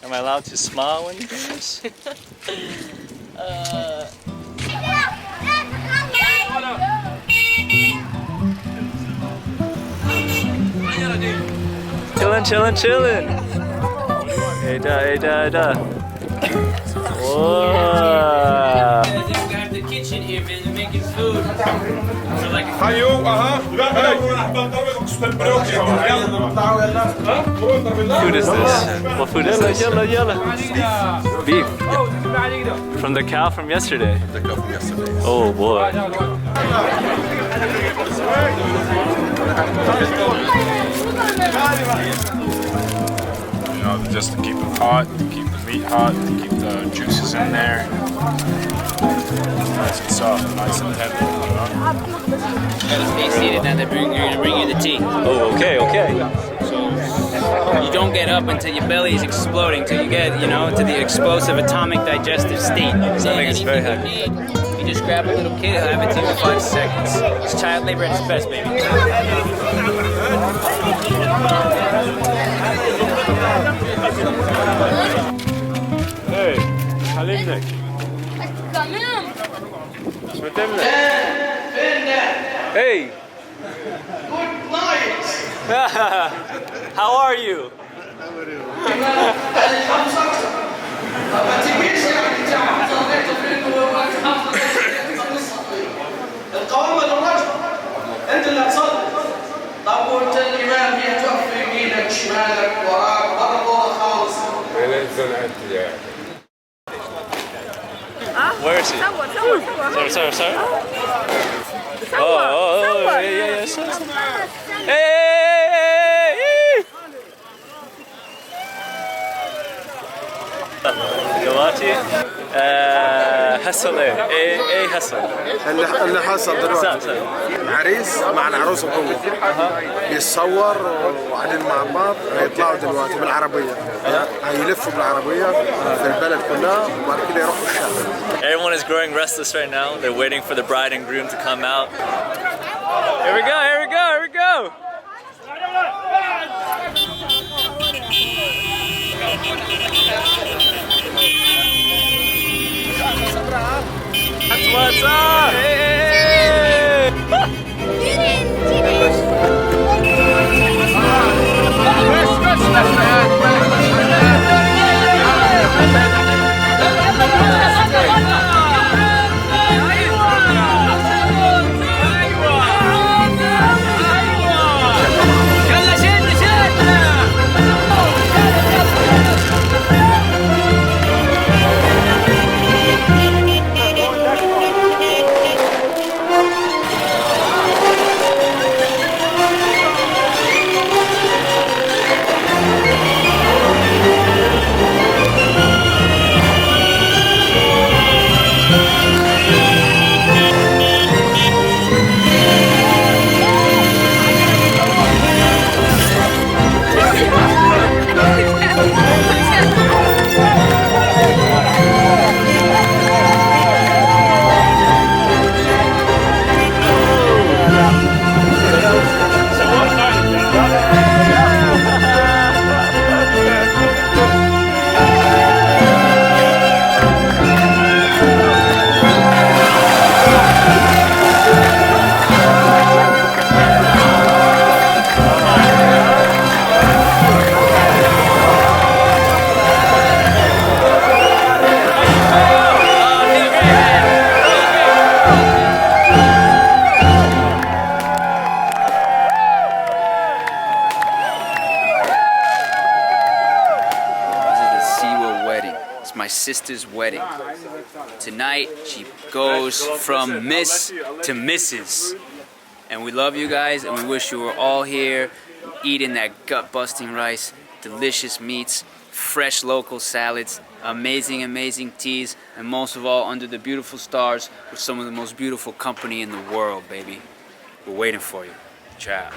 Am I allowed to smile when you do this? Chillin'. Hey da. Whoa. Got the kitchen here, man. They're making food. So like Food is this? What food is this? Beef. From the cow from yesterday. Oh boy. You know, just to keep it hot, to keep the meat hot, to keep the juices in there. Nice and soft, nice and tender. stay seated, now they're gonna bring you the tea. Oh, okay. So you don't get up until your belly is exploding, till you get, to the explosive atomic digestive state. That makes us very happy. You just grab a little kid, he'll have it to you in 5 seconds. It's child labor at its best, baby. Hey, حليمك. شو بتعمل؟ Hey. Good night. How are you? القوامة للرجل انت اللي تصلي. طب وانت الامام هي توقف يمينك شمالك وراك برضه خالص. Where is he? Sorry. Oh, yeah. Hey! دلوقتي حصل ايه حصل؟ اللي حصل دلوقتي عريس مع العروسه جوه بيتصور وقاعدين مع بعض. هيطلعوا دلوقتي بالعربيه، هيلفوا بالعربيه في البلد كلها وبعد كده يروحوا الشارع. Everyone is growing restless right now. They're waiting for the bride and groom to come out. Here we go. That's what's up. Hey! My sister's wedding. Tonight she goes from Miss to Mrs. And we love you guys and we wish you were all here eating that gut-busting rice, delicious meats, fresh local salads, amazing teas, and most of all under the beautiful stars with some of the most beautiful company in the world, baby. We're waiting for you. Ciao.